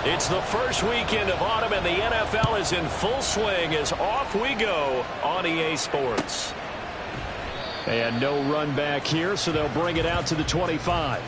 It's the first weekend of autumn, and the NFL is in full swing as off we go on EA Sports. And no run back here, so they'll bring it out to the 25.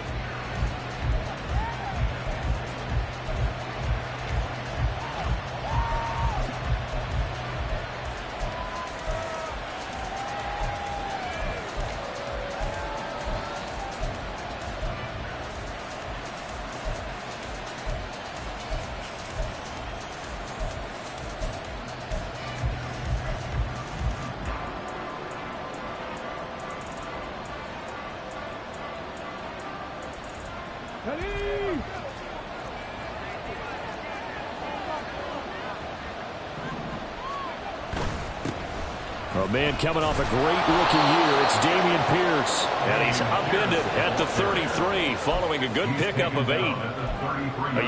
Oh, man, coming off a great rookie year, it's Dameon Pierce. And he's upended at the 33 following a good pickup of 8.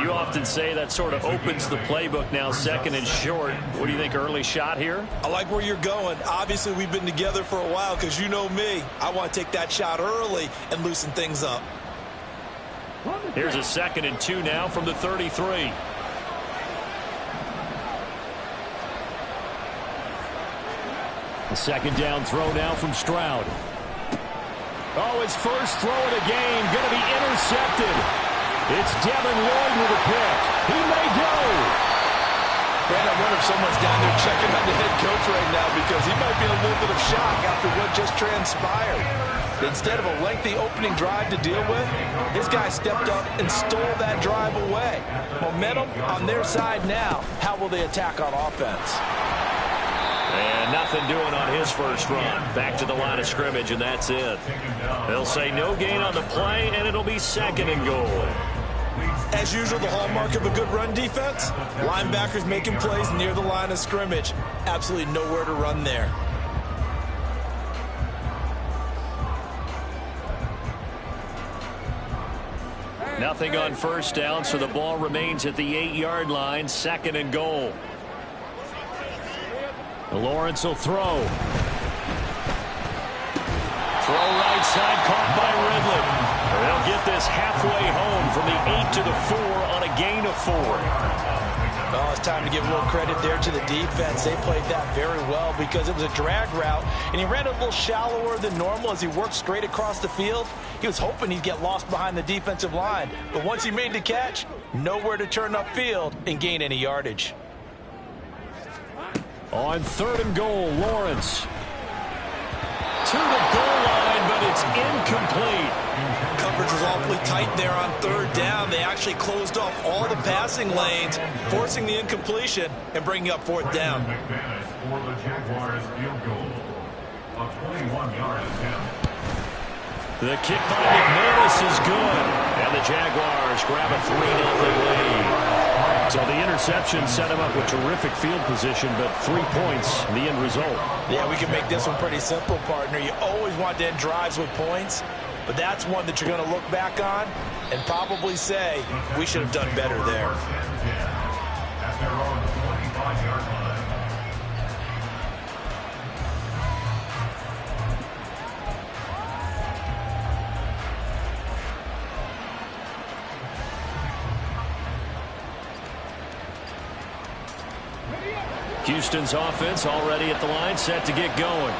You often say that sort of opens the playbook now, second and short. What do you think, early shot here? I like where you're going. Obviously, we've been together for a while because you know me. I want to take that shot early and loosen things up. Here's a 2nd and 2 now from the 33. The second down throw now from Stroud. Oh, his first throw of the game going to be intercepted. It's Devin Lloyd with a pick. He may go. Man, I wonder if someone's down there checking on the head coach right now because he might be in a little bit of shock after what just transpired. Instead of a lengthy opening drive to deal with, this guy stepped up and stole that drive away. Momentum on their side now. How will they attack on offense? And nothing doing on his first run. Back to the line of scrimmage, and that's it. They'll say no gain on the play, and it'll be 2nd and goal. As usual, the hallmark of a good run defense, linebackers making plays near the line of scrimmage. Absolutely nowhere to run there. Nothing on first down, so the ball remains at the 8-yard line, 2nd and goal. Lawrence will throw. Throw right side, caught by Ridley. They'll get this halfway home from the 8 to the 4 on a gain of 4. Well, it's time to give a little credit there to the defense. They played that very well because it was a drag route, and he ran a little shallower than normal as he worked straight across the field. He was hoping he'd get lost behind the defensive line, but once he made the catch, nowhere to turn upfield and gain any yardage. On 3rd and goal, Lawrence. To the goal line, but it's incomplete. Coverage was awfully tight there on 3rd down. They actually closed off all the passing lanes, forcing the incompletion and bringing up 4th down. For the Jaguars field goal, a 21-yard attempt. The kick by McManus is good, and the Jaguars grab a 3-0 lead. So the interception set him up with terrific field position, but 3 points, the end result. Yeah, we can make this one pretty simple, partner. You always want to end drives with points, but that's one that you're going to look back on and probably say, we should have done better there. At their own 25-yard line. Houston's offense already at the line, set to get going.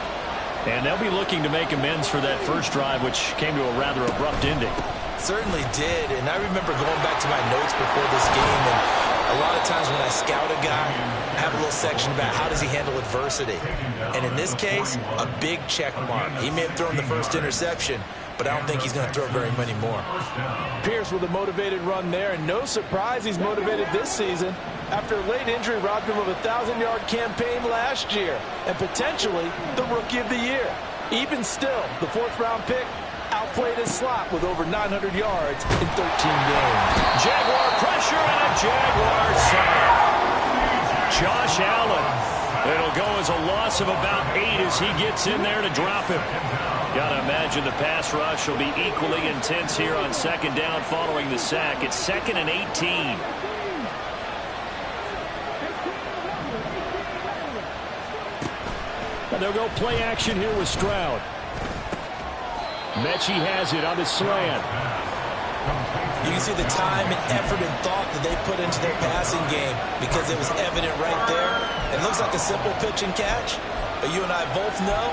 And they'll be looking to make amends for that first drive, which came to a rather abrupt ending. Certainly did, and I remember going back to my notes before this game, and a lot of times when I scout a guy, I have a little section about how does he handle adversity. And in this case, a big check mark. He may have thrown the first interception, but I don't think he's going to throw very many more. Pierce with a motivated run there, and no surprise he's motivated this season after a late injury robbed him of a 1,000-yard campaign last year and potentially the Rookie of the Year. Even still, the 4th-round pick outplayed his slot with over 900 yards in 13 games. Jaguar pressure and a Jaguar sack. Josh Allen. It'll go as a loss of about 8 as he gets in there to drop him. Got to imagine the pass rush will be equally intense here on 2nd down following the sack. It's 2nd and 18. And they'll go play action here with Stroud. Mechie has it on the slant. You can see the time and effort and thought that they put into their passing game because it was evident right there. It looks like a simple pitch and catch, but you and I both know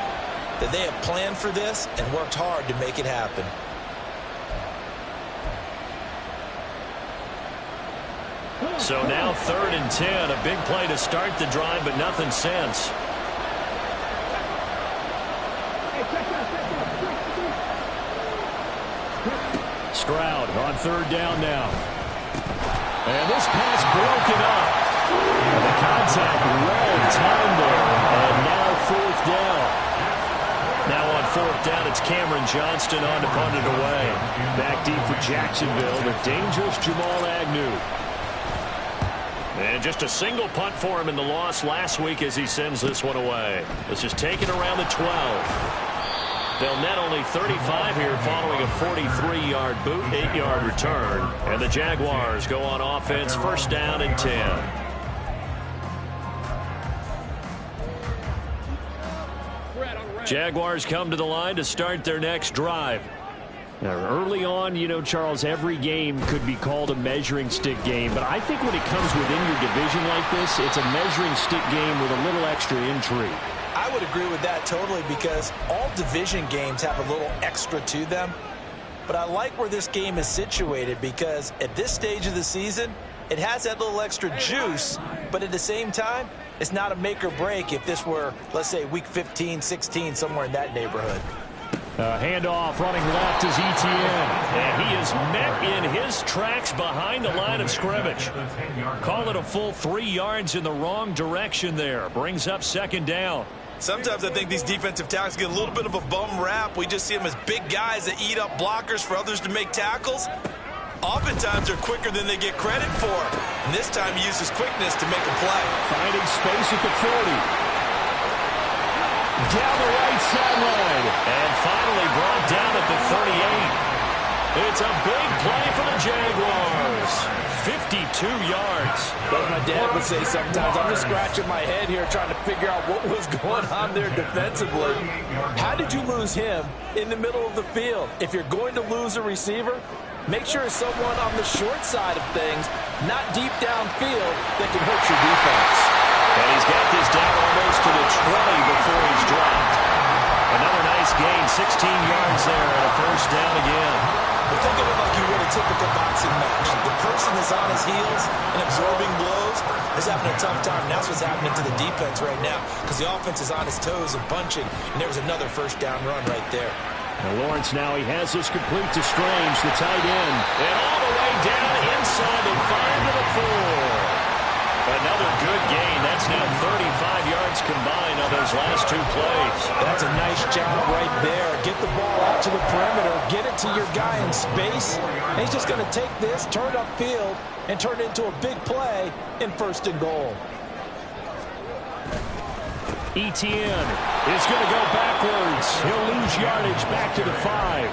that they have planned for this and worked hard to make it happen. So now 3rd and 10, a big play to start the drive, but nothing since. Stroud on 3rd down now. And this pass broken up. And the contact well timed there. And now 4th down. Now on 4th down, it's Cameron Johnston on to punt it away. Back deep for Jacksonville, the dangerous Jamal Agnew. And just a single punt for him in the loss last week as he sends this one away. This is taken around the 12. They'll net only 35 here following a 43-yard boot, 8-yard return. And the Jaguars go on offense, 1st down and 10. Jaguars come to the line to start their next drive. Now, early on, you know, Charles, every game could be called a measuring stick game. But I think when it comes within your division like this, it's a measuring stick game with a little extra intrigue. I would agree with that totally because all division games have a little extra to them. But I like where this game is situated because at this stage of the season, it has that little extra juice. But at the same time, it's not a make or break if this were, let's say, week 15, 16, somewhere in that neighborhood. Handoff running left is Etienne. And he is met in his tracks behind the line of scrimmage. Call it a full 3 yards in the wrong direction there. Brings up 2nd down. Sometimes I think these defensive tackles get a little bit of a bum rap. We just see them as big guys that eat up blockers for others to make tackles. Oftentimes they're quicker than they get credit for. And this time he uses quickness to make a play. Finding space at the 40. Down the right sideline. And finally brought down at the 38. It's a big play for the Jaguars. 52 yards. As my dad would say sometimes, I'm just scratching my head here trying to figure out what was going on there defensively. How did you lose him in the middle of the field? If you're going to lose a receiver, make sure it's someone on the short side of things, not deep downfield, that can hurt your defense. And he's got this down almost to the 20 before he's dropped. Another nice gain, 16 yards there, and a 1st down again. But think of it like you would a typical boxing match. The person is on his heels and absorbing blows is having a tough time. That's what's happening to the defense right now because the offense is on his toes and punching, and there was another 1st down run right there. Now Lawrence now, he has this complete to Strange, the tight end. And all the way down inside the 5 to the 4. Another good gain. That's now 35 yards combined on those last 2 plays. That's a nice job right there. Get the ball out to the perimeter. Get it to your guy in space. And he's just going to take this, turn upfield, and turn it into a big play in 1st and goal. Etienne is going to go backwards. He'll lose yardage back to the 5.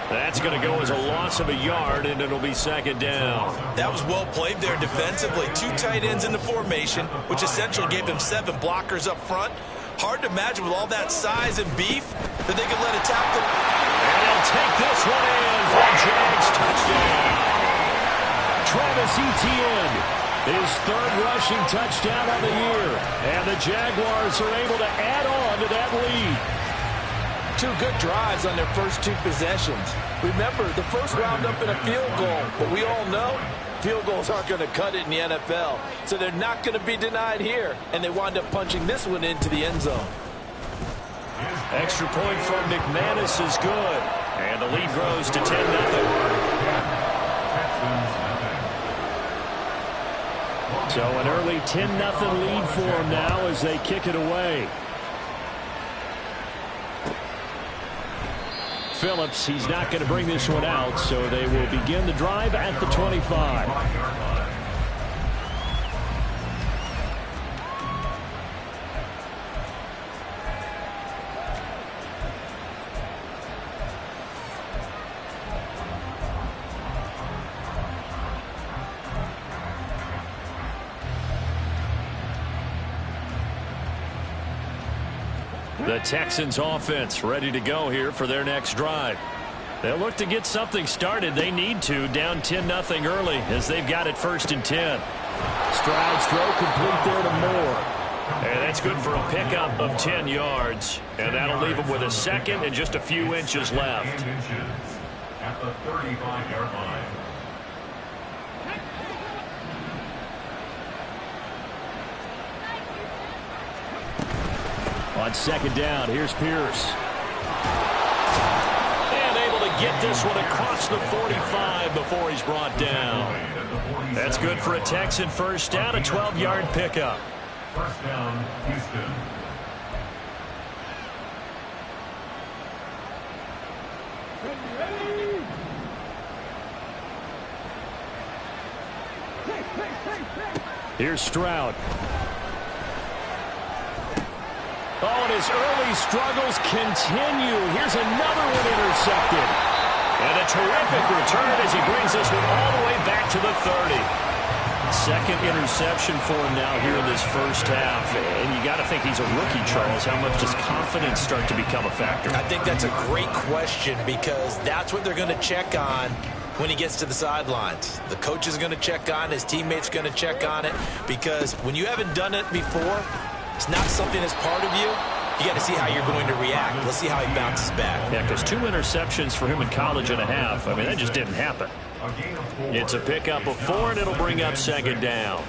That's going to go as a loss of a yard, and it'll be 2nd down. That was well played there defensively. 2 tight ends in the formation, which essentially gave them 7 blockers up front. Hard to imagine with all that size and beef that they could let a tackle. And they'll take this one in for a Jags touchdown. Travis Etienne, his 3rd rushing touchdown of the year. And the Jaguars are able to add on to that lead. 2 good drives on their first 2 possessions. Remember, the first wound up in a field goal, but we all know field goals aren't going to cut it in the NFL. So they're not going to be denied here, and they wind up punching this one into the end zone. Extra point from McManus is good, and the lead grows to 10-0. So an early 10-0 lead for them now as they kick it away. Phillips, he's not going to bring this one out, so they will begin the drive at the 25. The Texans offense ready to go here for their next drive. They'll look to get something started. They need to, down 10-0 early as they've got it 1st and 10. Stroud's throw complete there to Moore. And that's good for a pickup of 10 yards. And that'll leave them with a second and just a few inches left. At the 35-yard line. On 2nd down, here's Pierce. And able to get this one across the 45 before he's brought down. That's good for a Texan 1st down, a 12-yard pickup. 1st down, Houston. Here's Stroud. Oh, and his early struggles continue. Here's another one intercepted. And a terrific return as he brings this one all the way back to the 30. 2nd interception for him now here in this 1st half. And you got to think he's a rookie, Charles. How much does confidence start to become a factor? I think that's a great question because that's what they're going to check on when he gets to the sidelines. The coach is going to check on, his teammates going to check on it, because when you haven't done it before, it's not something that's part of you. You got to see how you're going to react. Let's see how he bounces back. Yeah, because 2 interceptions for him in college and a half. I mean, that just didn't happen. It's a pickup of 4, and it'll bring up 2nd down.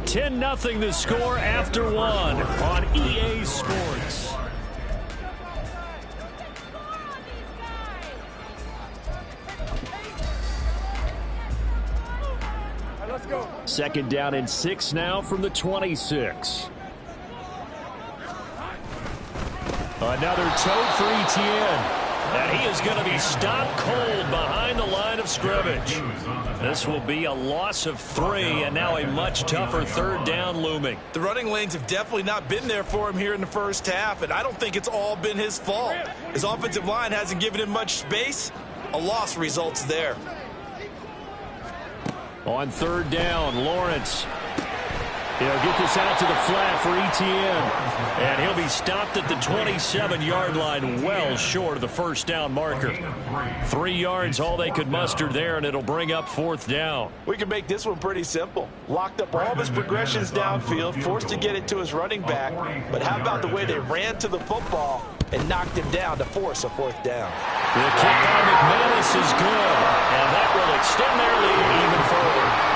$10-0 the score after 1 on EA Sports. Let's go. 2nd down and 6 now from the 26. Another tote for Etienne. And he is going to be stopped cold behind the line of scrimmage. This will be a loss of 3, and now a much tougher 3rd down looming. The running lanes have definitely not been there for him here in the 1st half, and I don't think it's all been his fault. His offensive line hasn't given him much space. A loss results there. On 3rd down, Lawrence. He'll get this out to the flat for Etienne. And he'll be stopped at the 27-yard line, well short of the 1st down marker. 3 yards, all they could muster there, and it'll bring up 4th down. We can make this one pretty simple. Locked up all of his progressions downfield, forced to get it to his running back. But how about the way they ran to the football and knocked him down to force a 4th down? The kick by McManus is good, and that will extend their lead even further.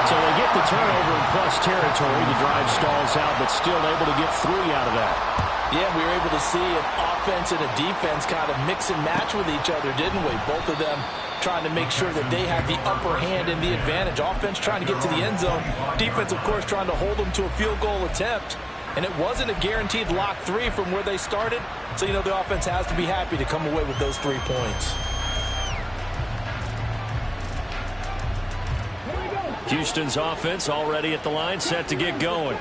So they get the turnover in plus territory. The drive stalls out, but still able to get 3 out of that. Yeah, we were able to see an offense and a defense kind of mix and match with each other, didn't we? Both of them trying to make sure that they had the upper hand and the advantage. Offense trying to get to the end zone. Defense, of course, trying to hold them to a field goal attempt. And it wasn't a guaranteed lock 3 from where they started. So, you know, the offense has to be happy to come away with those 3 points. Houston's offense already at the line, set to get going.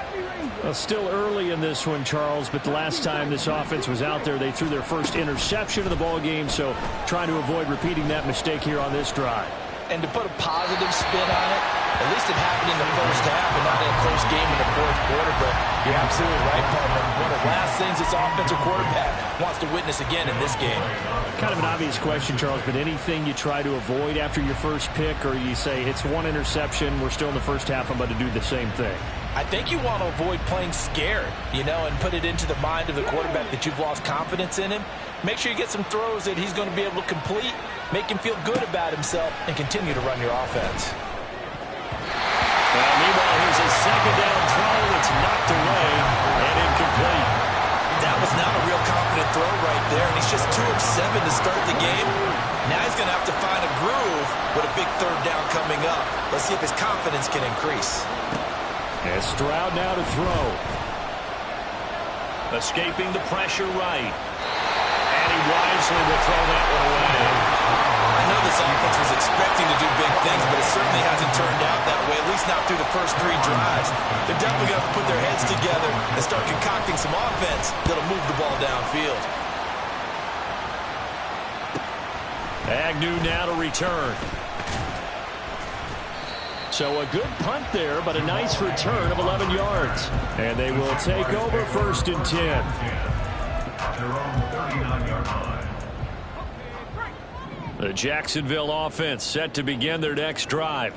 Well, still early in this one, Charles, but the last time this offense was out there, they threw their first interception of the ball game, so trying to avoid repeating that mistake here on this drive. And to put a positive spin on it, at least it happened in the 1st half and not in a close game in the 4th quarter. But you're absolutely right, partner. One of the last things this offensive quarterback wants to witness again in this game. Kind of an obvious question, Charles, but anything you try to avoid after your first pick, or you say it's 1 interception, we're still in the 1st half, I'm about to do the same thing? I think you want to avoid playing scared, you know, and put it into the mind of the quarterback that you've lost confidence in him. Make sure you get some throws that he's going to be able to complete, make him feel good about himself, and continue to run your offense. Meanwhile, here's a 2nd down throw that's knocked away and incomplete. That was not a real confident throw right there, and he's just 2 of 7 to start the game. Now he's going to have to find a groove with a big 3rd down coming up. Let's see if his confidence can increase. And Stroud now to throw. Escaping the pressure right. And he wisely will throw that one away. I know this offense was expecting to do big things, but it certainly hasn't turned out that way, at least not through the first 3 drives. They're definitely going to have to put their heads together and start concocting some offense that'll move the ball downfield. Agnew now to return. So a good punt there, but a nice return of 11 yards. And they will take over 1st and 10. Their own 39-yard line. The Jacksonville offense set to begin their next drive.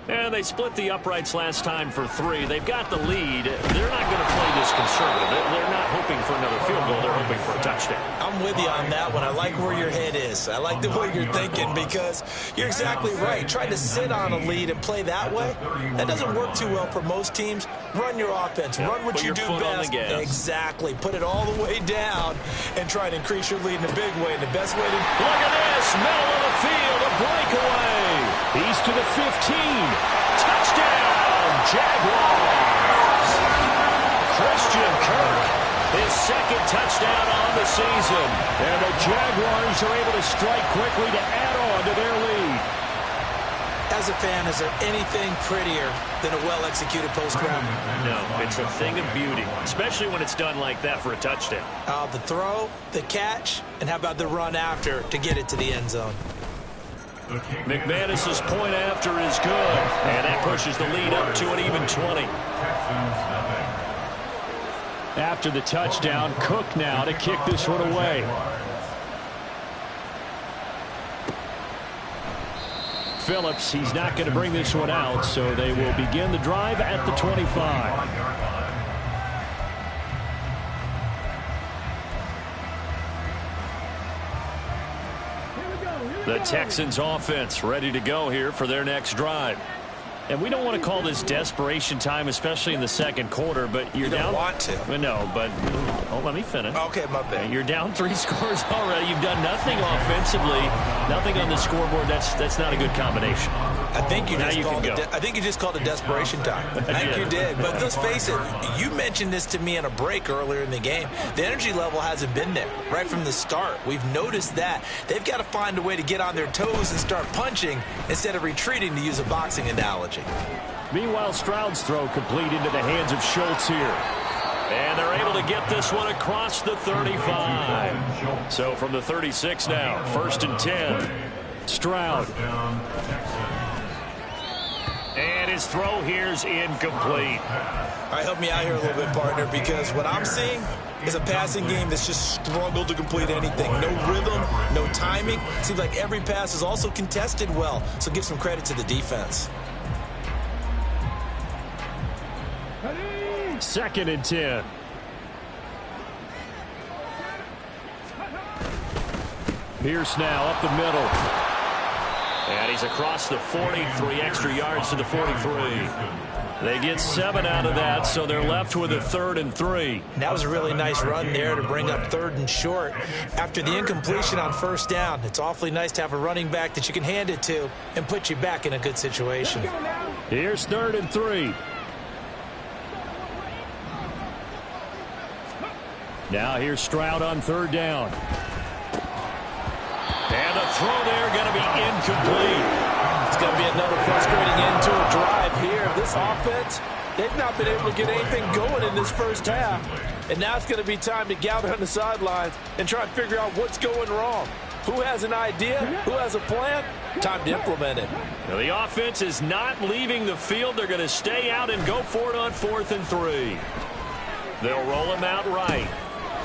And they split the uprights last time for 3. They've got the lead. They're not going to play this conservative. They're not hoping for another field goal. They're hoping for a touchdown. I'm with you on that one. I like where your head is. I like the way you're thinking because you're exactly right. Trying to sit on a lead and play that way, that doesn't work too well for most teams. Run your offense. Run what you do best. Exactly. Put it all the way down and try to increase your lead in a big way. And the best way to... Look at this. Middle of the field. A breakaway. He's to the 15. Touchdown, Jaguars. Christian Kirk, his 2nd touchdown on the season. And the Jaguars are able to strike quickly to add on to their lead. As a fan, is there anything prettier than a well-executed post route? No, it's a thing of beauty, especially when it's done like that for a touchdown. The throw, the catch, and how about the run after to get it to the end zone? McManus's point after is good, and that pushes the lead up to an even 20. After the touchdown, Cook now to kick this one away. Phillips, he's not going to bring this one out, so they will begin the drive at the 25. The Texans offense ready to go here for their next drive. And we don't want to call this desperation time, especially in the 2nd quarter, but you're down. You don't want to. No, but let me finish. Okay, my bad. You're down 3 scores already. You've done nothing offensively, nothing on the scoreboard. That's not a good combination. I think you just called it desperation time. I think you did. But let's face it, you mentioned this to me in a break earlier in the game. The energy level hasn't been there right from the start. We've noticed that. They've got to find a way to get on their toes and start punching instead of retreating, to use a boxing analogy. Meanwhile, Stroud's throw complete into the hands of Schultz here. And they're able to get this one across the 35. So from the 36 now, 1st and 10. Stroud. And his throw here's incomplete. All right, help me out here a little bit, partner, because what I'm seeing is a passing game that's just struggled to complete anything. No rhythm, no timing. Seems like every pass is also contested well, so give some credit to the defense. 2nd and 10. Pierce now up the middle. And he's across the 40, 3 extra yards to the 43. They get 7 out of that, so they're left with a 3rd and 3. And that was a really nice run there to bring up 3rd and short. After the incompletion on 1st down, it's awfully nice to have a running back that you can hand it to and put you back in a good situation. Here's 3rd and 3. Now here's Stroud on 3rd down. And the throw there going to be incomplete. It's going to be another frustrating end to a drive here. This offense, they've not been able to get anything going in this 1st half. And now it's going to be time to gather on the sidelines and try and figure out what's going wrong. Who has an idea? Who has a plan? Time to implement it. Now the offense is not leaving the field. They're going to stay out and go for it on 4th and 3. They'll roll him out right.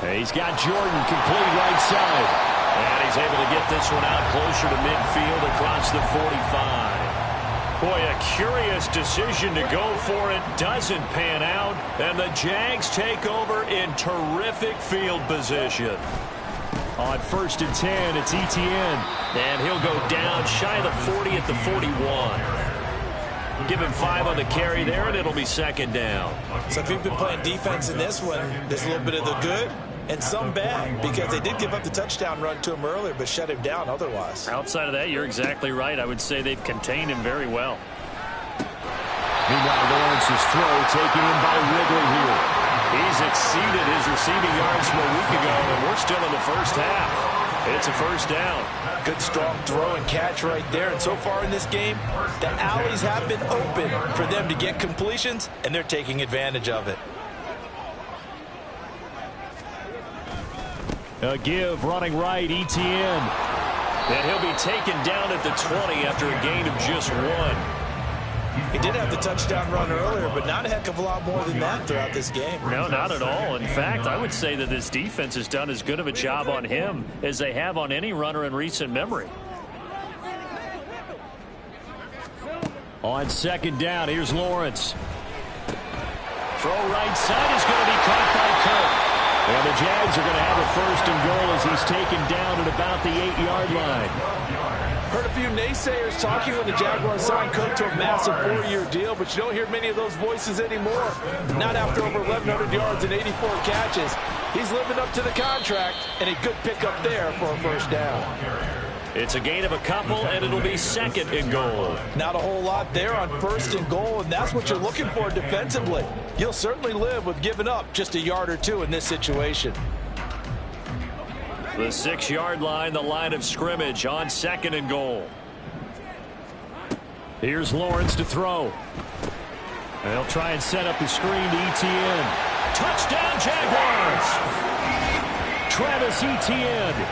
And he's got Jordan complete right side. And he's able to get this one out closer to midfield across the 45. Boy, a curious decision to go for it. Doesn't pan out. And the Jags take over in terrific field position. On 1st and 10, it's Etienne. And he'll go down shy of the 40 at the 41. Give him 5 on the carry there, and it'll be 2nd down. So if you've been playing defense in this one, there's a little bit of the good and some bad, because they did give up the touchdown run to him earlier, but shut him down otherwise. Outside of that, you're exactly right. I would say they've contained him very well. Meanwhile, Lawrence's throw taken in by Ridley here. He's exceeded his receiving yards from a week ago, and we're still in the 1st half. It's a 1st down. Good strong throw and catch right there. And so far in this game, the alleys have been open for them to get completions, and they're taking advantage of it. A give running right, Etienne. And he'll be taken down at the 20 after a gain of just 1. He did have the touchdown run earlier, but not a heck of a lot more than that throughout this game. No, not at all. In fact, I would say that this defense has done as good of a job on him as they have on any runner in recent memory. On second down, here's Lawrence. Throw right side is going to be caught by Cook. And the Jags are going to have a first and goal as he's taken down at about the 8-yard line. Heard a few naysayers talking when the Jaguars signed Cook to a massive 4-year deal, but you don't hear many of those voices anymore. Not after over 1,100 yards and 84 catches. He's living up to the contract, and a good pickup there for a first down. It's a gain of a couple, and it'll be second and goal. Not a whole lot there on first and goal, and that's what you're looking for defensively. You'll certainly live with giving up just a yard or two in this situation. The 6-yard line, the line of scrimmage on second and goal. Here's Lawrence to throw. And they'll try and set up the screen to Etienne. Touchdown, Jaguars! Travis Etienne.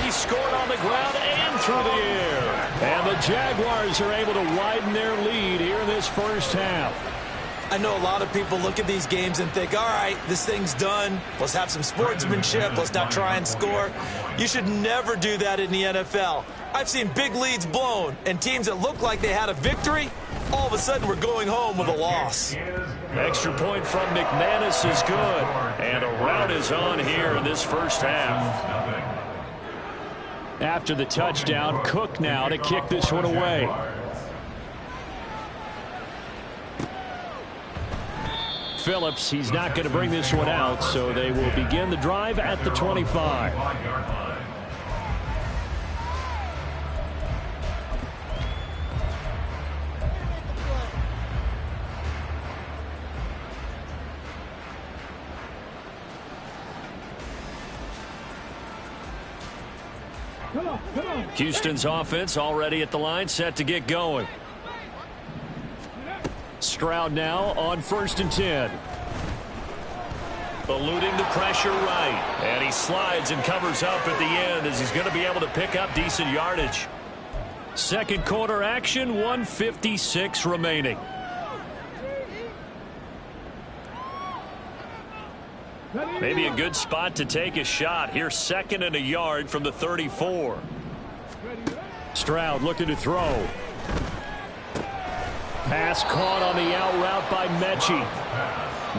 He scored on the ground and through the air. And the Jaguars are able to widen their lead here in this first half. I know a lot of people look at these games and think, all right, this thing's done. Let's have some sportsmanship. Let's not try and score. You should never do that in the NFL. I've seen big leads blown, and teams that look like they had a victory, all of a sudden we're going home with a loss. Extra point from McManus is good. And a rout is on here in this first half. After the touchdown, Cook now to kick this one away. Phillips, he's not going to bring this one out, so they will begin the drive at the 25. Houston's offense already at the line, set to get going. Stroud now on 1st and 10. Eluding the pressure right. And he slides and covers up at the end as he's going to be able to pick up decent yardage. Second quarter action, 1:56 remaining. Maybe a good spot to take a shot. Here, 2nd and a yard from the 34. Stroud looking to throw. Pass caught on the out route by Mechie.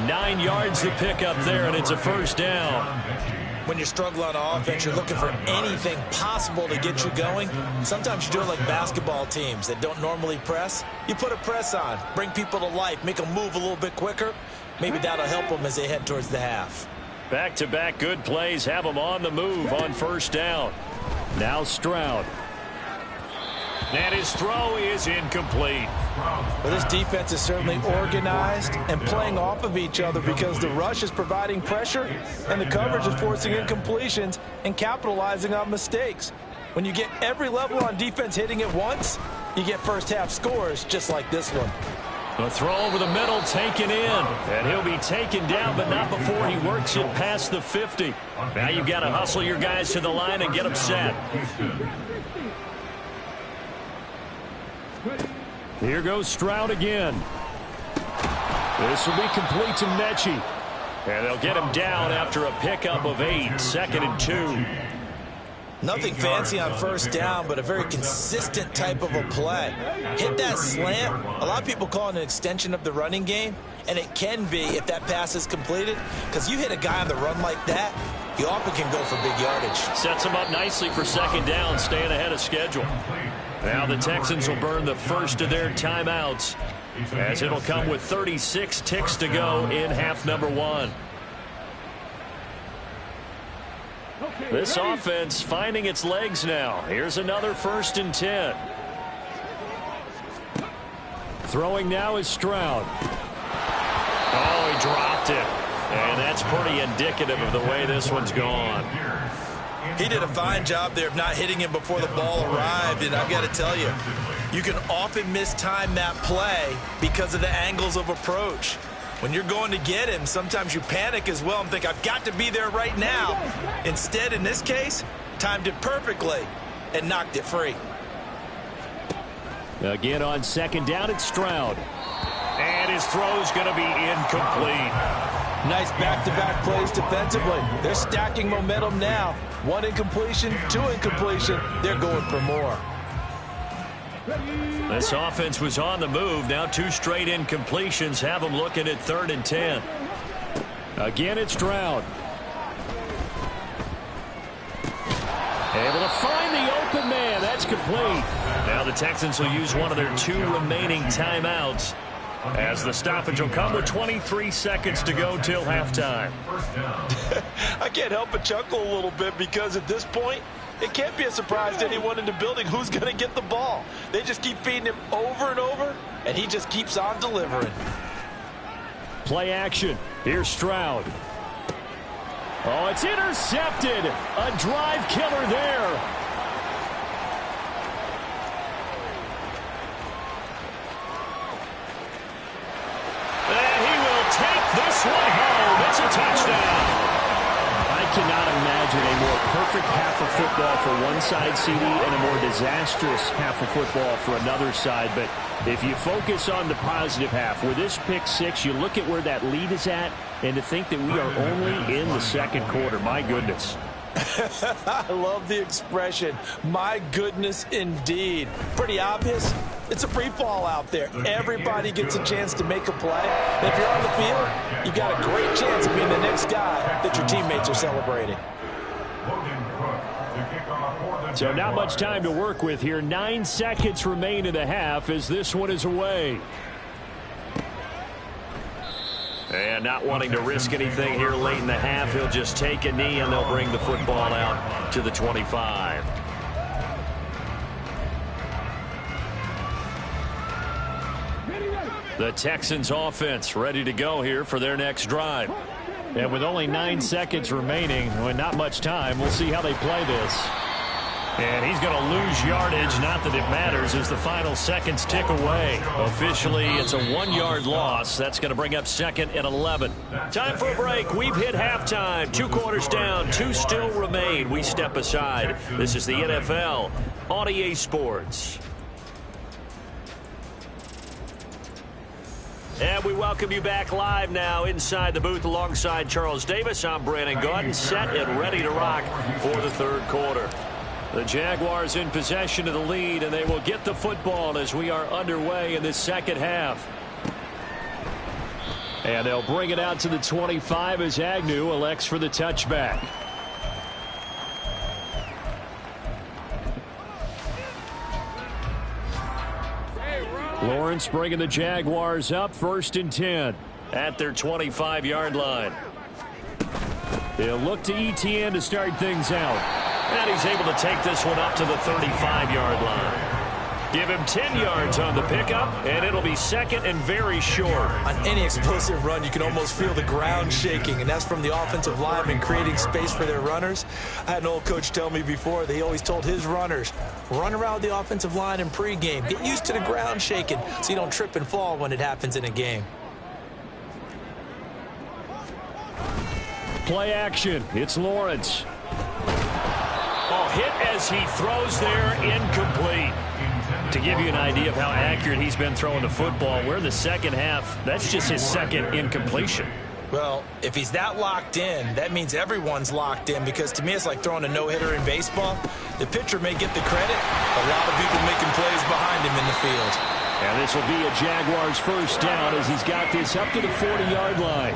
9 yards to pick up there, and it's a first down. When you struggle on offense, you're looking for anything possible to get you going. Sometimes you do it like basketball teams that don't normally press. You put a press on, bring people to life, make them move a little bit quicker. Maybe that'll help them as they head towards the half. Back-to-back good plays have them on the move on first down. Now Stroud. And his throw is incomplete. Well, this defense is certainly organized and playing off of each other because the rush is providing pressure and the coverage is forcing incompletions and capitalizing on mistakes. When you get every level on defense hitting at once, you get first half scores just like this one. The throw over the middle taken in. And he'll be taken down, but not before he works it past the 50. Now you've got to hustle your guys to the line and get them set. Here goes Stroud again. This will be complete to Mechie. And they'll get him down after a pickup of 8, 2nd and 2. Nothing fancy on first down, but a very consistent type of a play. Hit that slant. A lot of people call it an extension of the running game, and it can be if that pass is completed, because you hit a guy on the run like that, you often can go for big yardage. Sets him up nicely for second down, staying ahead of schedule. Now the Texans will burn the first of their timeouts, as it'll come with 36 ticks to go in half number 1. This offense finding its legs now. Here's another 1st and 10. Throwing now is Stroud. Oh, he dropped it. And that's pretty indicative of the way this one's gone. He did a fine job there of not hitting him before the ball arrived, and I've got to tell you, you can often mistime that play because of the angles of approach. When you're going to get him, sometimes you panic as well and think, I've got to be there right now. Instead, in this case, timed it perfectly and knocked it free. Again on second down, it's Stroud. And his throw's going to be incomplete. Nice back-to-back plays defensively. They're stacking momentum now. 1 incompletion, 2 incompletion. They're going for more. This offense was on the move. Now 2 straight incompletions have them looking at 3rd and 10. Again, it's Stroud. Able to find the open man. That's complete. Now the Texans will use one of their 2 remaining timeouts, as the stoppage will come with 23 seconds to go till halftime. I can't help but chuckle a little bit, because at this point, it can't be a surprise to anyone in the building who's going to get the ball. They just keep feeding him over and over, and he just keeps on delivering. Play action. Here's Stroud. Oh, it's intercepted. A drive killer there. And he will take this one home. It's a touchdown. I cannot imagine a more perfect half of football for one side, CD, and a more disastrous half of football for another side. But if you focus on the positive half, with this pick 6, you look at where that lead is at, and to think that we are only in the second quarter. My goodness. I love the expression, my goodness indeed. Pretty obvious. It's a free fall out there. Everybody gets a chance to make a play. And if you're on the field, you've got a great chance of being the next guy that your teammates are celebrating. So not much time to work with here. 9 seconds remain in the half as this one is away. And not wanting to risk anything here late in the half, he'll just take a knee and they'll bring the football out to the 25. The Texans offense ready to go here for their next drive. And with only 9 seconds remaining, with not much time, we'll see how they play this. And he's going to lose yardage, not that it matters, as the final seconds tick away. Officially, it's a 1-yard loss. That's going to bring up 2nd and 11. Time for a break. We've hit halftime. 2 quarters down, 2 still remain. We step aside. This is the NFL on EA Sports. And we welcome you back live now inside the booth alongside Charles Davis. I'm Brandon Gaudin, set and ready to rock for the 3rd quarter. The Jaguars in possession of the lead, and they will get the football as we are underway in this second half. And they'll bring it out to the 25 as Agnew elects for the touchback. Lawrence bringing the Jaguars up, 1st and 10 at their 25-yard line. They'll look to ETN to start things out. And he's able to take this one up to the 35-yard line. Give him 10 yards on the pickup, and it'll be 2nd and very short. On any explosive run, you can almost feel the ground shaking, and that's from the offensive linemen creating space for their runners. I had an old coach tell me before, he always told his runners, run around the offensive line in pregame. Get used to the ground shaking so you don't trip and fall when it happens in a game. Play action. It's Lawrence. Oh, hit as he throws there, incomplete. To give you an idea of how accurate he's been throwing the football, we're in the second half. That's just his 2nd incompletion. Well, if he's that locked in, that means everyone's locked in, because to me it's like throwing a no-hitter in baseball. The pitcher may get the credit, a lot of people making plays behind him in the field. And this will be a Jaguars 1st down as he's got this up to the 40-yard line.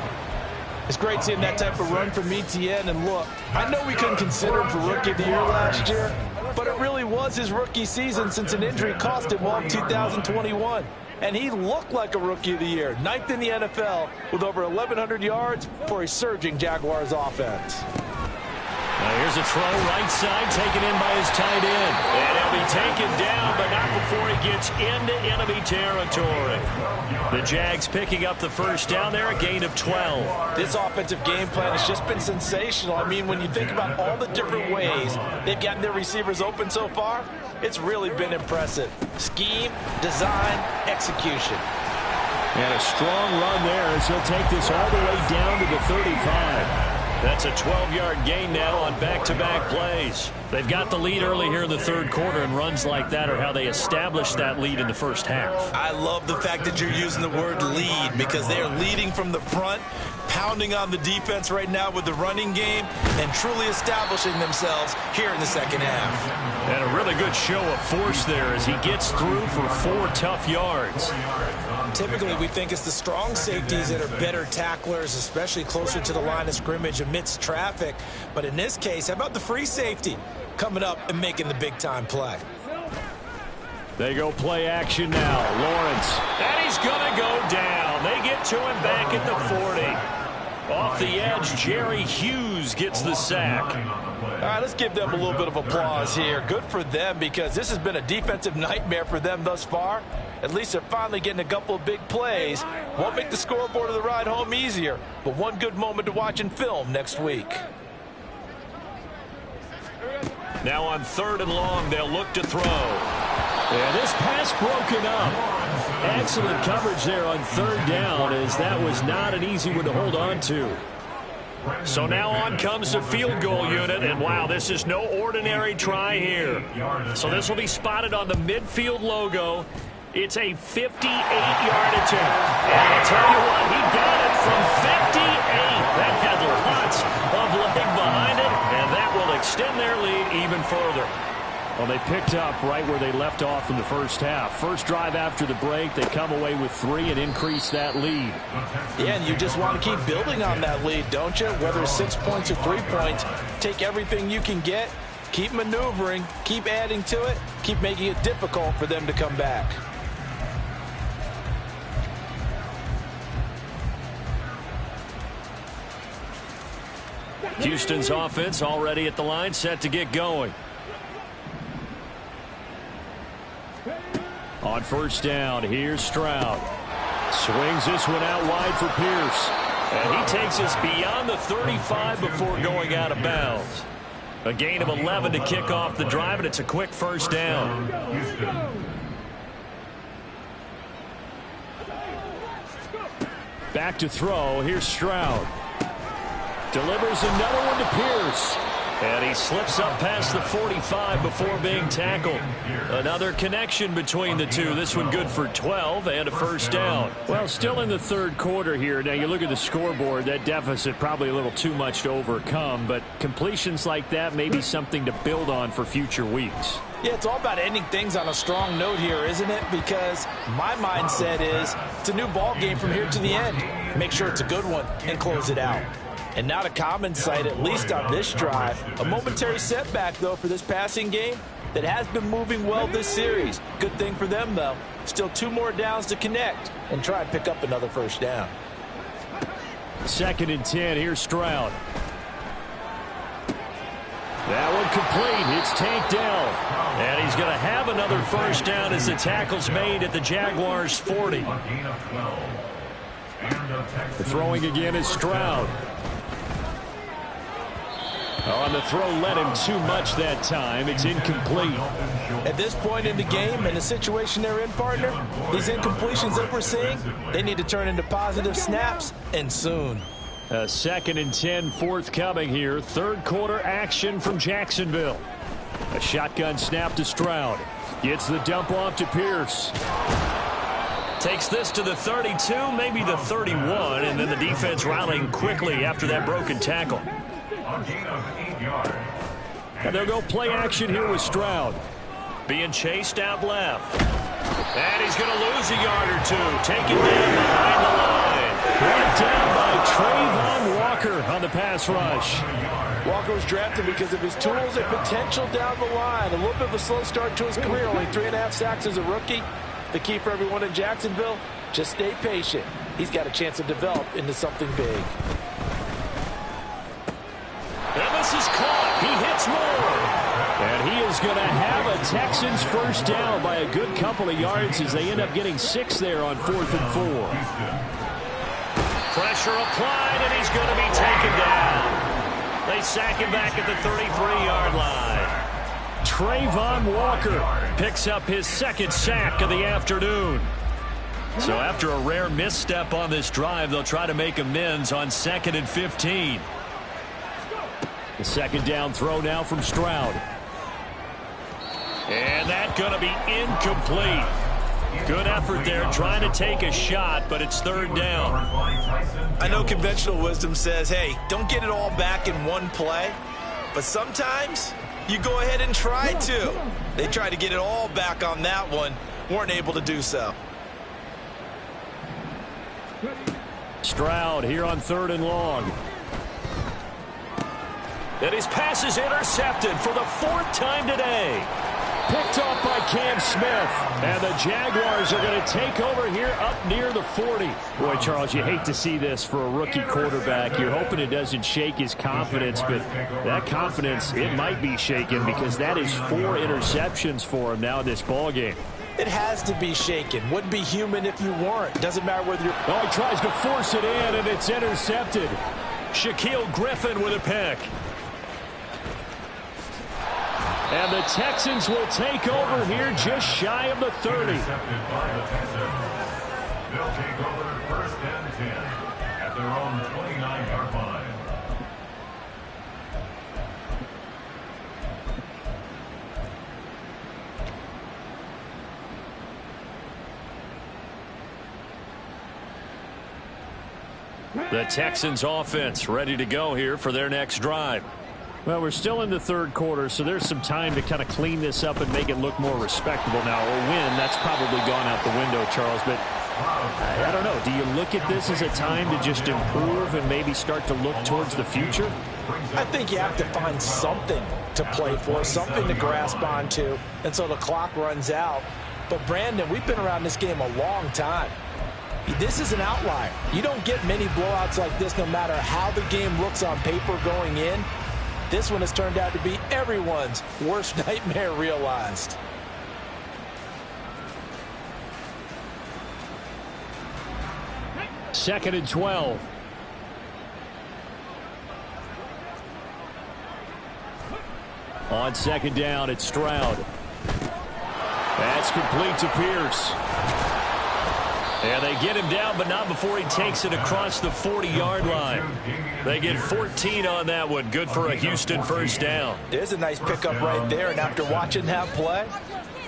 It's great seeing that type of run from ETN. And look, I know we couldn't consider him for Rookie of the Year last year, but it really was his rookie season since an injury cost him all of 2021. And he looked like a Rookie of the Year, 9th in the NFL with over 1,100 yards for a surging Jaguars offense. Now here's a throw right side taken in by his tight end. And he'll be taken down, but not before he gets into enemy territory. The Jags picking up the 1st down there, a gain of 12. This offensive game plan has just been sensational. I mean, when you think about all the different ways they've gotten their receivers open so far, it's really been impressive. Scheme, design, execution. And a strong run there as he'll take this all the way down to the 35. That's a 12-yard gain now on back-to-back plays. They've got the lead early here in the third quarter, and runs like that are how they established that lead in the first half. I love the fact that you're using the word lead because they are leading from the front, pounding on the defense right now with the running game, and truly establishing themselves here in the second half. And a really good show of force there as he gets through for 4 tough yards. Typically, we think it's the strong safeties that are better tacklers, especially closer to the line of scrimmage amidst traffic. But in this case, how about the free safety coming up and making the big-time play? They go play action now. Lawrence. And he's going to go down. They get to him back at the 40. Off the edge, Jerry Hughes gets the sack. All right, let's give them a little bit of applause here. Good for them because this has been a defensive nightmare for them thus far. At least they're finally getting a couple of big plays. Won't make the scoreboard of the ride home easier, but one good moment to watch in film next week. Now on 3rd and long, they'll look to throw. And this pass broken up. Excellent coverage there on 3rd down, as that was not an easy one to hold on to. So now on comes the field goal unit, and wow, this is no ordinary try here. So this will be spotted on the midfield logo. It's a 58-yard attempt. And I'll tell you what, he got it from 58. That had lots of leg behind it, and that will extend their lead even further. Well, they picked up right where they left off in the first half. First drive after the break, they come away with 3 and increase that lead. Yeah, and you just want to keep building on that lead, don't you? Whether it's 6 points or 3 points, take everything you can get, keep maneuvering, keep adding to it, keep making it difficult for them to come back. Houston's offense already at the line, set to get going. On 1st down, here's Stroud. Swings this one out wide for Pierce. And he takes us beyond the 35 before going out of bounds. A gain of 11 to kick off the drive, and it's a quick 1st down. Back to throw. Here's Stroud. Delivers another one to Pierce. And he slips up past the 45 before being tackled. Another connection between the two. This one good for 12 and a 1st down. Well, still in the 3rd quarter here. Now, you look at the scoreboard. That deficit probably a little too much to overcome. But completions like that may be something to build on for future weeks. Yeah, it's all about ending things on a strong note here, isn't it? Because my mindset is it's a new ball game from here to the end. Make sure it's a good one and close it out. And not a common sight, at least on this drive. A momentary setback, though, for this passing game that has been moving well this series. Good thing for them, though. Still 2 more downs to connect and try and pick up another 1st down. 2nd and 10. Here's Stroud. That one complete. It's tanked down. And he's going to have another 1st down as the tackle's made at the Jaguars' 40. The throwing again is Stroud. On the throw, led him too much that time. It's incomplete. At this point in the game and the situation they're in, partner, these incompletions that we're seeing, they need to turn into positive snaps, and soon. A 2nd and 10 forthcoming here. 3rd quarter action from Jacksonville. A shotgun snap to Stroud. Gets the dump off to Pierce. Takes this to the 32, maybe the 31, and then the defense rallying quickly after that broken tackle. And they'll go play action here with Stroud. Being chased out left. And he's going to lose a yard or 2. Taken down behind the line. Brought down by Trayvon Walker on the pass rush. Walker was drafted because of his tools and potential down the line. A little bit of a slow start to his career. Only 3.5 sacks as a rookie. The key for everyone in Jacksonville, just stay patient. He's got a chance to develop into something big. And this is caught. He hits more. And he is going to have a Texans 1st down by a good couple of yards as they end up getting 6 there on 4th and 4. Pressure applied, and he's going to be taken down. They sack him back at the 33-yard line. Trayvon Walker picks up his 2nd sack of the afternoon. So after a rare misstep on this drive, they'll try to make amends on 2nd and 15. The second down throw now from Stroud. And that's going to be incomplete. Good effort there trying to take a shot, but it's third down. I know conventional wisdom says, hey, don't get it all back in one play. But sometimes you go ahead and try to. They tried to get it all back on that one. Weren't able to do so. Stroud here on 3rd and long. And his pass is intercepted for the 4th time today. Picked off by Cam Smith. And the Jaguars are going to take over here up near the 40. Boy, Charles, you hate to see this for a rookie quarterback. You're hoping it doesn't shake his confidence, but that confidence, it might be shaken because that is 4 interceptions for him now in this ballgame. It has to be shaken. Wouldn't be human if you weren't. Doesn't matter whether you're... Oh, he tries to force it in, and it's intercepted. Shaquille Griffin with a pick. And the Texans will take over here just shy of the 30. They'll take over 1st and 10 at their own 29-yard line. The Texans offense ready to go here for their next drive. Well, we're still in the 3rd quarter, so there's some time to kind of clean this up and make it look more respectable now. A win, that's probably gone out the window, Charles, but I don't know. Do you look at this as a time to just improve and maybe start to look towards the future? I think you have to find something to play for, something to grasp onto, and so the clock runs out. But, Brandon, we've been around this game a long time. This is an outlier. You don't get many blowouts like this no matter how the game looks on paper going in. This one has turned out to be everyone's worst nightmare realized. Second and 12. On 2nd down, it's Stroud. That's complete to Pierce. And they get him down, but not before he takes it across the 40-yard line. They get 14 on that one. Good for a Houston first down. There's a nice pickup right there, and after watching that play,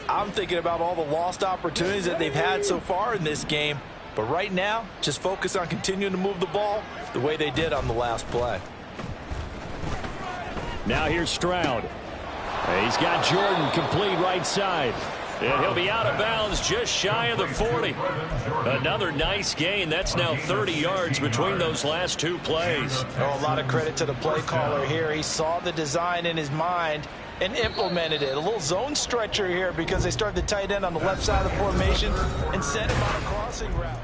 I'm thinking about all the lost opportunities that they've had so far in this game. But right now, just focus on continuing to move the ball the way they did on the last play. Now here's Stroud. He's got Jordan complete right side. And he'll be out of bounds just shy of the 40. Another nice gain. That's now 30 yards between those last 2 plays. Oh, a lot of credit to the play caller here. He saw the design in his mind and implemented it. A little zone stretcher here because they started the tight end on the left side of the formation and sent him on a crossing route.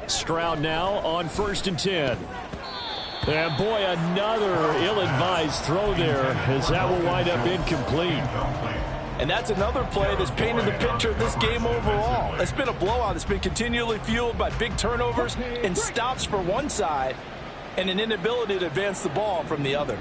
Stroud now on 1st and 10. And boy, another ill-advised throw there as that will wind up incomplete. And that's another play that's painted the picture of this game overall. It's been a blowout. It's been continually fueled by big turnovers and stops for one side and an inability to advance the ball from the other.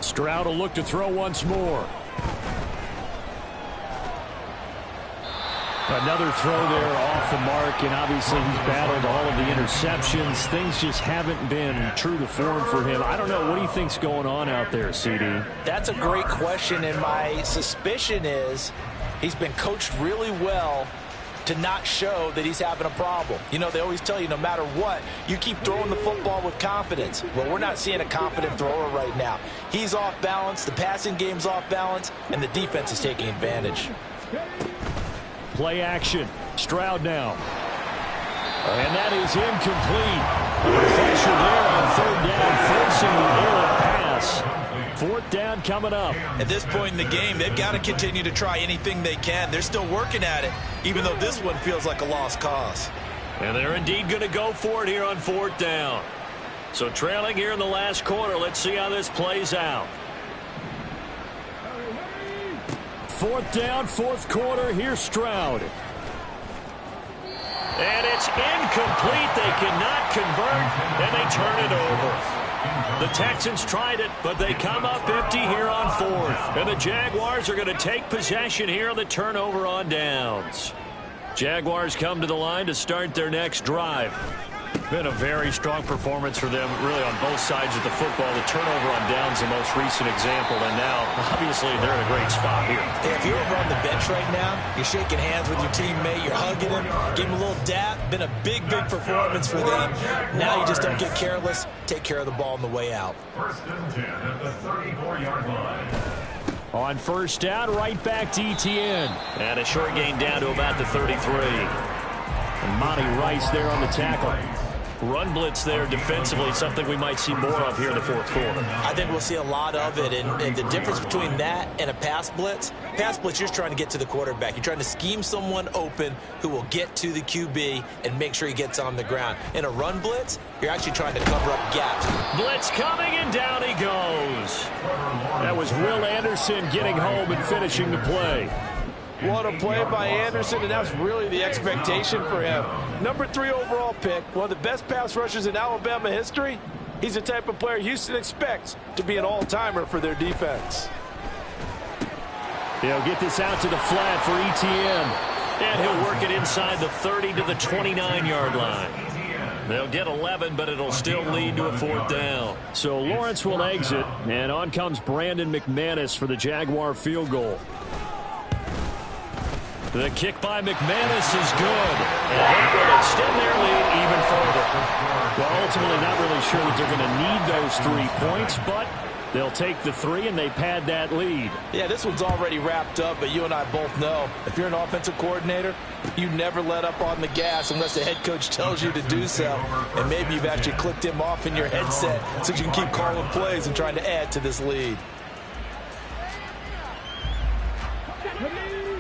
Stroud will look to throw once more. Another throw there off the mark, and obviously he's battled all of the interceptions. Things just haven't been true to form for him. I don't know. What do you think's going on out there, CD? That's a great question, and my suspicion is he's been coached really well to not show that he's having a problem. You know, they always tell you no matter what, you keep throwing the football with confidence. Well, we're not seeing a confident thrower right now. He's off balance, the passing game's off balance, and the defense is taking advantage. Play action. Stroud now. And that is incomplete. Pressure there on 3rd down, forcing the errant pass. 4th down coming up. At this point in the game, they've got to continue to try anything they can. They're still working at it, even though this one feels like a lost cause. And they're indeed going to go for it here on 4th down. So trailing here in the last quarter, let's see how this plays out. 4th down, 4th quarter. Here's Stroud. And it's incomplete. They cannot convert, and they turn it over. The Texans tried it, but they come up empty here on 4th. And the Jaguars are going to take possession here on the turnover on downs. Jaguars come to the line to start their next drive. Been a very strong performance for them, really, on both sides of the football. The turnover on downs, the most recent example, and now, obviously, they're in a great spot here. If you're over on the bench right now, you're shaking hands with your teammate, you're hugging him, give him a little dap. Been a big performance for them. Now you just don't get careless. Take care of the ball on the way out. 1st and 10 at the 34-yard line. On 1st down, right back to ETN. And a short gain down to about the 33. And Monty Rice there on the tackle. Run blitz there defensively, something we might see more of here in the 4th quarter. I think we'll see a lot of it, and the difference between that and a pass blitz, you're just trying to get to the quarterback. You're trying to scheme someone open who will get to the QB and make sure he gets on the ground. In a run blitz, you're actually trying to cover up gaps. Blitz coming, and down he goes. That was Will Anderson getting home and finishing the play. What a play by Anderson, and that's really the expectation for him. Number 3 overall pick, one of the best pass rushers in Alabama history. He's the type of player Houston expects to be an all-timer for their defense. He'll get this out to the flat for ETN. And he'll work it inside the 30 to the 29-yard line. They'll get 11, but it'll still lead to a 4th down. So Lawrence will exit, and on comes Brandon McManus for the Jaguar field goal. The kick by McManus is good. And that will extend their lead even further. Well, ultimately not really sure that they're going to need those 3 points, but they'll take the 3 and they pad that lead. Yeah, this one's already wrapped up, but you and I both know if you're an offensive coordinator, you never let up on the gas unless the head coach tells you to do so. And maybe you've actually clicked him off in your headset so you can keep calling plays and trying to add to this lead.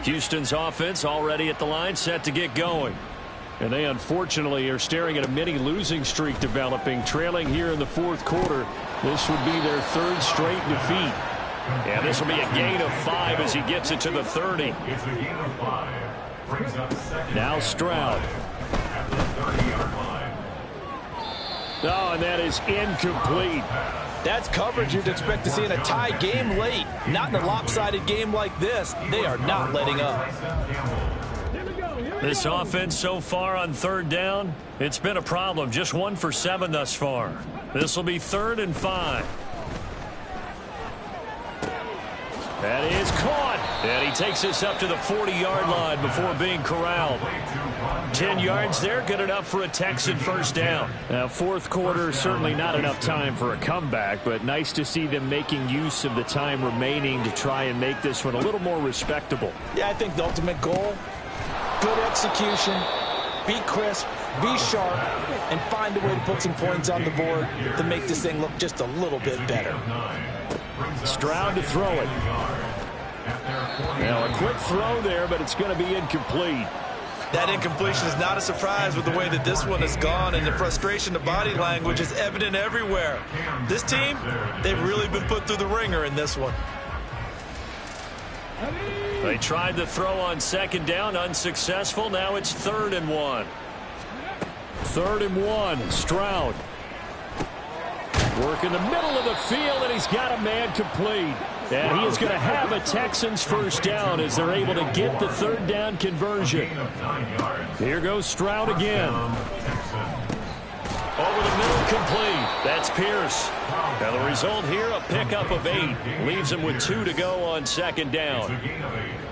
Houston's offense already at the line, set to get going. And they unfortunately are staring at a mini losing streak developing, trailing here in the 4th quarter. This would be their 3rd straight defeat. And this will be a gain of 5 as he gets it to the 30. It's a gain of 5. Brings up 2nd. Now Stroud. At the 30-yard line. Oh, and that is incomplete. That's coverage you'd expect to see in a tie game late. Not in a lopsided game like this. They are not letting up. This offense so far on 3rd down, it's been a problem. Just 1 for 7 thus far. This will be 3rd and 5. That is caught. And he takes this up to the 40-yard line before being corralled. 10 yards there, good enough for a Texan 1st down. Now, 4th quarter, certainly not enough time for a comeback, but nice to see them making use of the time remaining to try and make this one a little more respectable. Yeah, I think the ultimate goal, good execution, be crisp, be sharp, and find a way to put some points on the board to make this thing look just a little bit better. Stroud to throw it. Now, a quick throw there, but it's going to be incomplete. That incompletion is not a surprise with the way that this one has gone, and the frustration, the body language is evident everywhere. This team, they've really been put through the ringer in this one. They tried the throw on 2nd down, unsuccessful. Now it's 3rd and 1. 3rd and 1, Stroud. Work in the middle of the field, and he's got a man complete. And he is going to have a Texans 1st down as they're able to get the 3rd down conversion. Here goes Stroud again. Over the middle, complete. That's Pierce. Now the result here, a pickup of 8. Leaves him with 2 to go on 2nd down.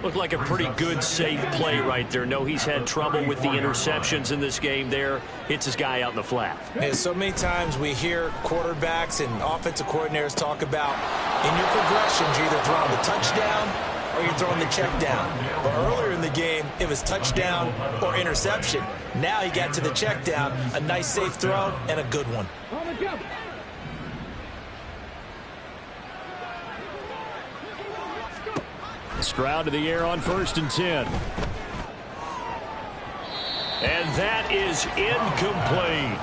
Looked like a pretty good, safe play right there. No, he's had trouble with the interceptions in this game there. Hits his guy out in the flat. And so many times we hear quarterbacks and offensive coordinators talk about in your progressions, you're either throwing the touchdown or you're throwing the check down. But earlier in the game, it was touchdown or interception. Now he got to the check down, a nice safe throw, and a good one. Stroud to the air on 1st and 10. And that is incomplete.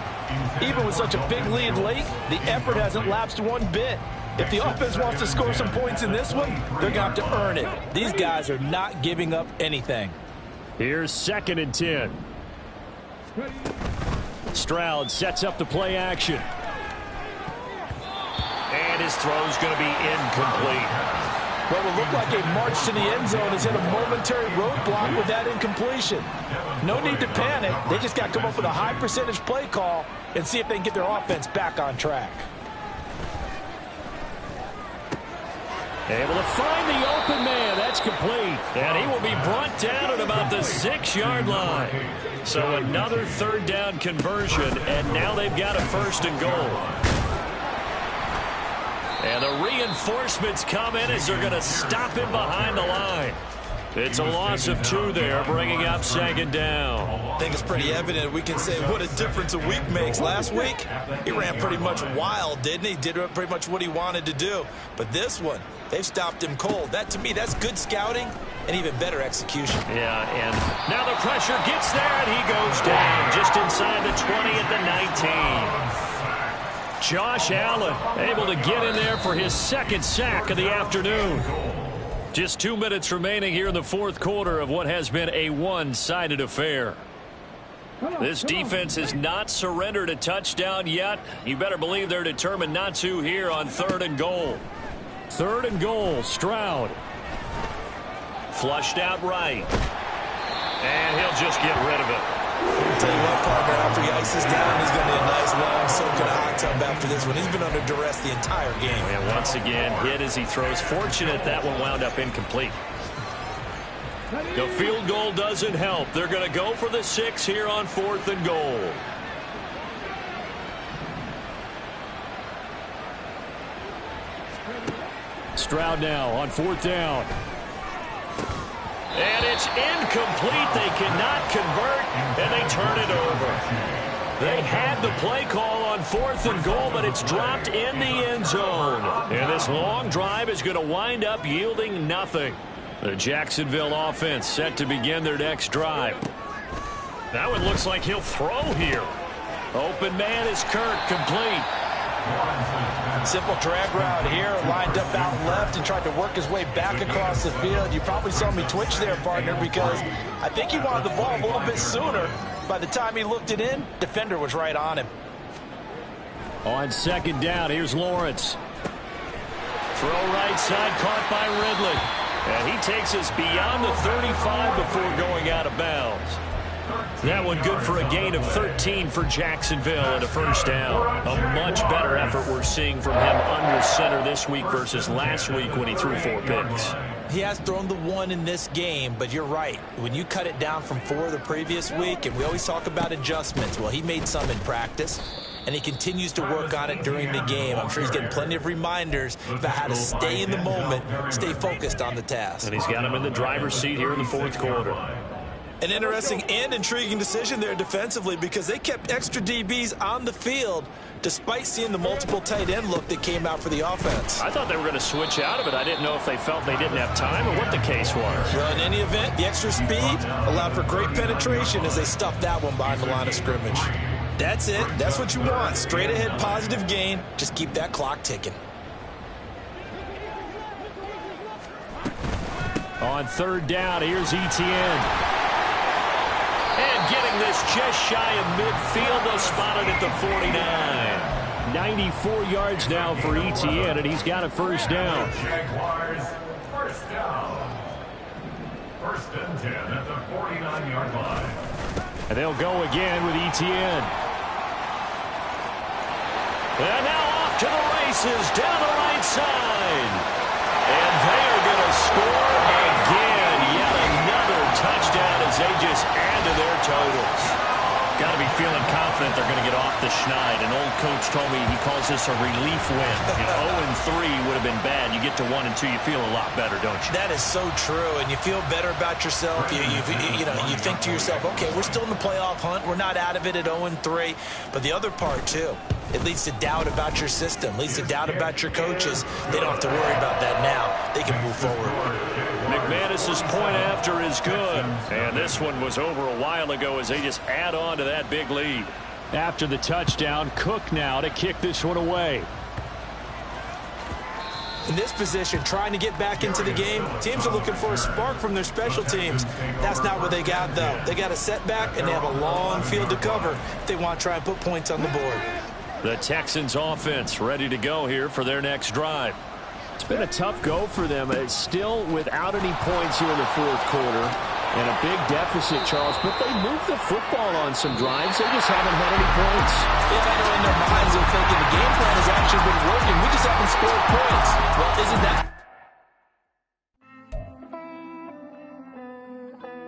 Even with such a big lead late, the effort hasn't lapsed one bit. If the offense wants to score some points in this one, they're going to have to earn it. These guys are not giving up anything. Here's 2nd and 10. Stroud sets up the play action. And his throw's going to be incomplete. What will look like a march to the end zone has hit a momentary roadblock with that incompletion. No need to panic. They just got to come up with a high percentage play call and see if they can get their offense back on track. Able to find the open man. That's complete. And he will be brought down at about the 6-yard line. So another 3rd down conversion, and now they've got a 1st and goal. And the reinforcements come in as they're going to stop him behind the line. It's a loss of 2 there, bringing up 2nd down. I think it's pretty evident. We can say what a difference a week makes. Last week, he ran pretty much wild, didn't he? Did pretty much what he wanted to do. But this one, they've stopped him cold. That, to me, that's good scouting and even better execution. Yeah, and now the pressure gets there, and he goes down just inside the 20 at the 19. Josh Allen able to get in there for his 2nd sack of the afternoon. Just 2 minutes remaining here in the 4th quarter of what has been a one-sided affair. This defense has not surrendered a touchdown yet. You better believe they're determined not to here on 3rd and goal. 3rd and goal, Stroud. Flushed out right. And he'll just get rid of it. I'll tell you what, partner, after he ices down, he's going to need a nice long soak in a hot tub after this one. He's been under duress the entire game. And once again, hit as he throws. Fortunate that one wound up incomplete. The field goal doesn't help. They're going to go for the 6 here on 4th and goal. Stroud now on 4th down. And it's incomplete. They cannot convert, and they turn it over. They had the play call on 4th and goal, but it's dropped in the end zone. And this long drive is going to wind up yielding nothing. The Jacksonville offense set to begin their next drive. That one looks like he'll throw here. Open man is Kirk, complete. Simple drag route here, lined up out left and tried to work his way back across the field. You probably saw me twitch there, partner, because I think he wanted the ball a little bit sooner. By the time he looked it in, defender was right on him. On 2nd down, here's Lawrence. Throw right side, caught by Ridley. And he takes us beyond the 35 before going out of bounds. That one good for a gain of 13 for Jacksonville and a 1st down. A much better effort we're seeing from him under center this week versus last week when he threw 4 picks. He has thrown the 1 in this game, but you're right. When you cut it down from 4 the previous week, and we always talk about adjustments, well, he made some in practice, and he continues to work on it during the game. I'm sure he's getting plenty of reminders about how to stay in the moment, stay focused on the task. And he's got him in the driver's seat here in the 4th quarter. An interesting and intriguing decision there defensively because they kept extra DBs on the field despite seeing the multiple tight end look that came out for the offense. I thought they were going to switch out of it. I didn't know if they felt they didn't have time or what the case was. Well, in any event, the extra speed allowed for great penetration as they stuffed that one behind the line of scrimmage. That's it. That's what you want. Straight ahead positive gain. Just keep that clock ticking. On 3rd down, here's Etienne. And getting this just shy of midfield, they'll spot it at the 49. 94 yards now for Etienne, and he's got a 1st down. Jaguars, 1st down. 1st and 10 at the 49-yard line. And they'll go again with Etienne. And now off to the races down the right side. And they are going to score again. Yet another touchdown as they just add to their totals. Got to be feeling confident they're going to get off the schneid. An old coach told me he calls this a relief win. 0-3 would have been bad. You get to 1 and 2, you feel a lot better, don't you? That is so true, and you feel better about yourself. You think to yourself, okay, we're still in the playoff hunt. We're not out of it at 0-3. But the other part, too, it leads to doubt about your system, leads to doubt about your coaches. They don't have to worry about that now. They can move forward. McManus's point after is good. And this one was over a while ago as they just add on to that big lead. After the touchdown, Cook now to kick this one away. In this position, trying to get back into the game, teams are looking for a spark from their special teams. That's not what they got, though. They got a setback, and they have a long field to cover if they want to try and put points on the board. The Texans offense ready to go here for their next drive. It's been a tough go for them. It's still without any points here in the fourth quarter. And a big deficit, Charles. But they moved the football on some drives. They just haven't had any points. Yeah, I know in their minds they're thinking the game plan has actually been working. We just haven't scored points.